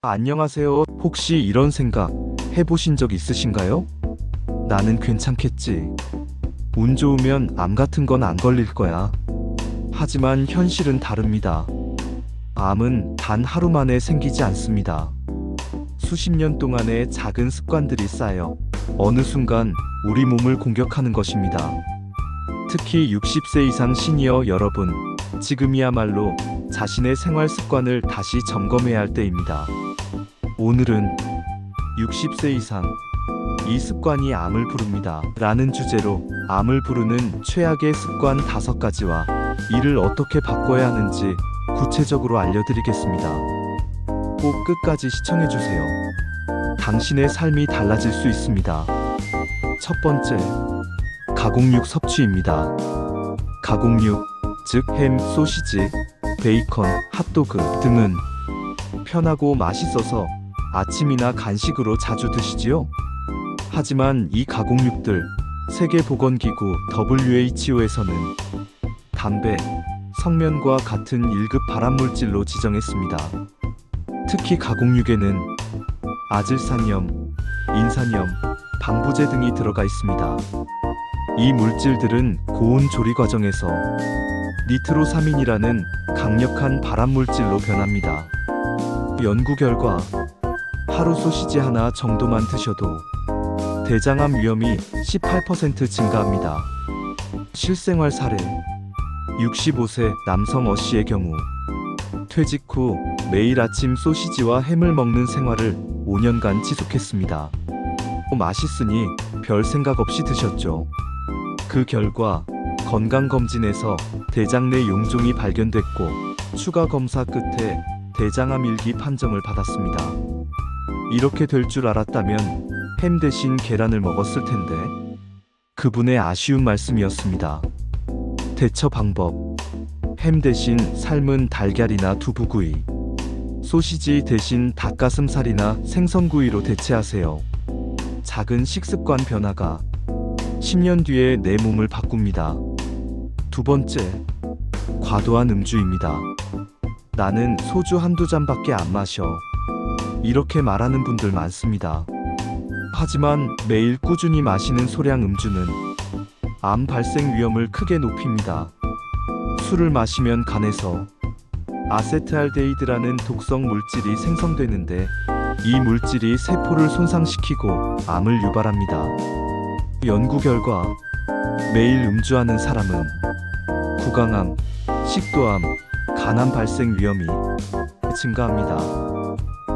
안녕하세요. 혹시 이런 생각 해보신 적 있으신가요? 나는 괜찮겠지. 운 좋으면 암 같은 건 안 걸릴 거야. 하지만 현실은 다릅니다. 암은 단 하루 만에 생기지 않습니다. 수십 년 동안의 작은 습관들이 쌓여 어느 순간 우리 몸을 공격하는 것입니다. 특히 60세 이상 시니어 여러분, 지금이야말로 자신의 생활 습관을 다시 점검해야 할 때입니다. 오늘은 60세 이상 이 습관이 암을 부릅니다 라는 주제로 암을 부르는 최악의 습관 5가지와 이를 어떻게 바꿔야 하는지 구체적으로 알려드리겠습니다. 꼭 끝까지 시청해주세요. 당신의 삶이 달라질 수 있습니다. 첫 번째, 가공육 섭취입니다. 가공육, 즉 햄, 소시지, 베이컨, 핫도그 등은 편하고 맛있어서 아침이나 간식으로 자주 드시지요? 하지만 이 가공육들, 세계보건기구 WHO에서는 담배, 성면과 같은 1급 발암물질로 지정했습니다. 특히 가공육에는 아질산염, 인산염, 방부제 등이 들어가 있습니다. 이 물질들은 고온 조리 과정에서 니트로사민이라는 강력한 발암물질로 변합니다. 연구 결과 하루 소시지 하나 정도만 드셔도 대장암 위험이 18% 증가합니다. 실생활 사례, 65세 남성 어씨의 경우 퇴직 후 매일 아침 소시지와 햄을 먹는 생활을 5년간 지속했습니다. 맛있으니 별 생각 없이 드셨죠. 그 결과 건강검진에서 대장 내 용종이 발견됐고 추가 검사 끝에 대장암 1기 판정을 받았습니다. 이렇게 될 줄 알았다면 햄 대신 계란을 먹었을 텐데. 그분의 아쉬운 말씀이었습니다. 대처 방법, 햄 대신 삶은 달걀이나 두부구이, 소시지 대신 닭가슴살이나 생선구이로 대체하세요. 작은 식습관 변화가 10년 뒤에 내 몸을 바꿉니다. 두 번째, 과도한 음주입니다. 나는 소주 한두 잔밖에 안 마셔. 이렇게 말하는 분들 많습니다. 하지만 매일 꾸준히 마시는 소량 음주는 암 발생 위험을 크게 높입니다. 술을 마시면 간에서 아세트알데히드라는 독성 물질이 생성되는데 이 물질이 세포를 손상시키고 암을 유발합니다. 연구 결과 매일 음주하는 사람은 구강암, 식도암, 간암 발생 위험이 증가합니다.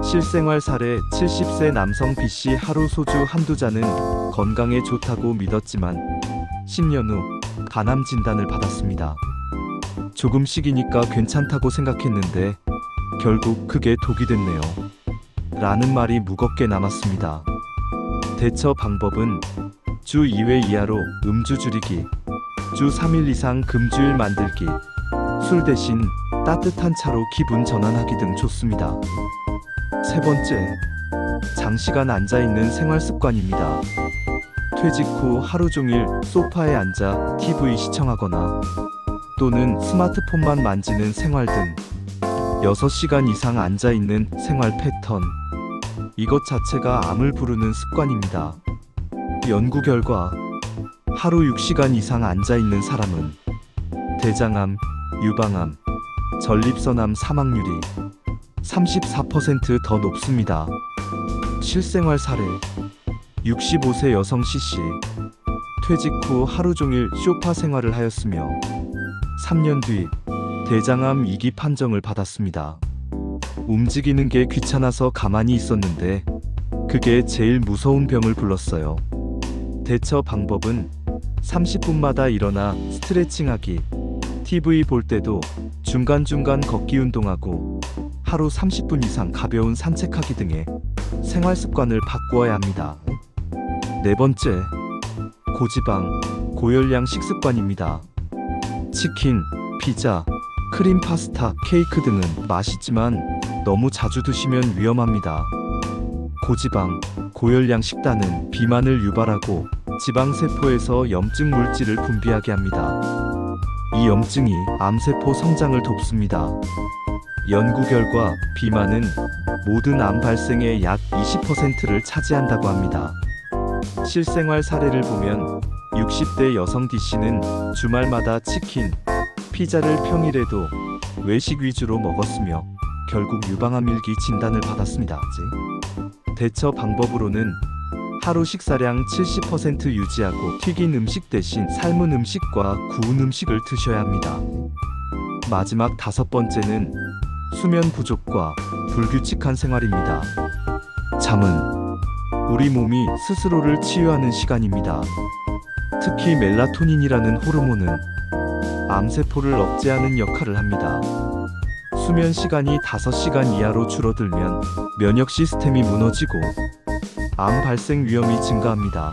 실생활 사례, 70세 남성 B씨 하루 소주 한두 잔은 건강에 좋다고 믿었지만 10년 후 간암 진단을 받았습니다. 조금씩이니까 괜찮다고 생각했는데 결국 그게 독이 됐네요. 라는 말이 무겁게 남았습니다. 대처 방법은 주 2회 이하로 음주 줄이기, 주 3일 이상 금주일 만들기, 술 대신 따뜻한 차로 기분 전환하기 등 좋습니다. 세 번째, 장시간 앉아있는 생활 습관입니다. 퇴직 후 하루 종일 소파에 앉아 TV 시청하거나 또는 스마트폰만 만지는 생활 등 6시간 이상 앉아있는 생활 패턴, 이것 자체가 암을 부르는 습관입니다. 연구 결과 하루 6시간 이상 앉아있는 사람은 대장암, 유방암, 전립선암 사망률이 34% 더 높습니다. 실생활 사례, 65세 여성 C씨, 퇴직 후 하루 종일 소파 생활을 하였으며 3년 뒤 대장암 2기 판정을 받았습니다. 움직이는 게 귀찮아서 가만히 있었는데 그게 제일 무서운 병을 불렀어요. 대처 방법은 30분마다 일어나 스트레칭하기, TV 볼 때도 중간중간 걷기 운동하고 하루 30분 이상 가벼운 산책하기 등의 생활 습관을 바꾸어야 합니다. 네 번째, 고지방, 고열량 식습관입니다. 치킨, 피자, 크림 파스타, 케이크 등은 맛있지만 너무 자주 드시면 위험합니다. 고지방, 고열량 식단은 비만을 유발하고 지방세포에서 염증 물질을 분비하게 합니다. 이 염증이 암세포 성장을 돕습니다. 연구 결과 비만은 모든 암 발생의 약 20%를 차지한다고 합니다. 실생활 사례를 보면 60대 여성 D씨는 주말마다 치킨, 피자를 평일에도 외식 위주로 먹었으며 결국 유방암 1기 진단을 받았습니다. 대처 방법으로는 하루 식사량 70% 유지하고 튀긴 음식 대신 삶은 음식과 구운 음식을 드셔야 합니다. 마지막 5번째는 수면 부족과 불규칙한 생활입니다. 잠은 우리 몸이 스스로를 치유하는 시간입니다. 특히 멜라토닌이라는 호르몬은 암세포를 억제하는 역할을 합니다. 수면 시간이 5시간 이하로 줄어들면 면역 시스템이 무너지고 암 발생 위험이 증가합니다.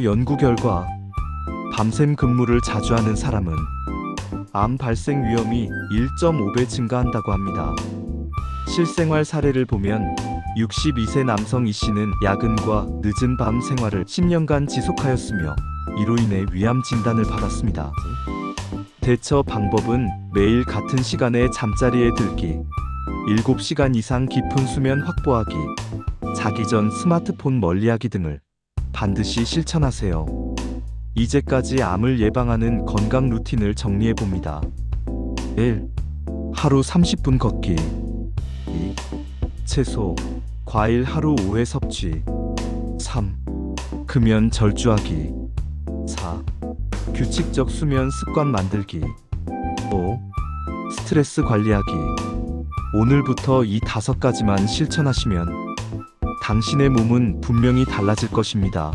연구 결과 밤샘 근무를 자주 하는 사람은 암 발생 위험이 1.5배 증가한다고 합니다. 실생활 사례를 보면 62세 남성 E씨는 야근과 늦은 밤 생활을 10년간 지속하였으며 이로 인해 위암 진단을 받았습니다. 대처 방법은 매일 같은 시간에 잠자리에 들기, 7시간 이상 깊은 수면 확보하기, 자기 전 스마트폰 멀리하기 등을 반드시 실천하세요. 이제까지 암을 예방하는 건강 루틴을 정리해 봅니다. 1. 하루 30분 걷기. 2. 채소, 과일 하루 5회 섭취. 3. 금연 절주하기. 4. 규칙적 수면 습관 만들기. 5. 스트레스 관리하기. 오늘부터 이 5가지만 실천하시면 당신의 몸은 분명히 달라질 것입니다.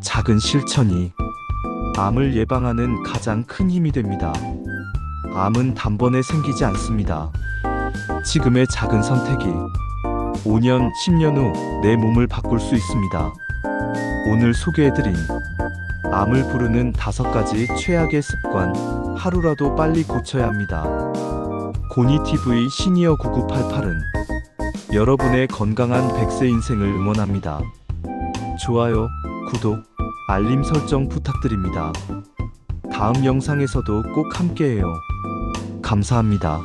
작은 실천이 암을 예방하는 가장 큰 힘이 됩니다. 암은 단번에 생기지 않습니다. 지금의 작은 선택이 5년, 10년 후 내 몸을 바꿀 수 있습니다. 오늘 소개해드린 암을 부르는 5가지 최악의 습관, 하루라도 빨리 고쳐야 합니다. 고니TV 시니어 9988은 여러분의 건강한 100세 인생을 응원합니다. 좋아요, 구독, 알림 설정 부탁드립니다. 다음 영상에서도 꼭 함께해요. 감사합니다.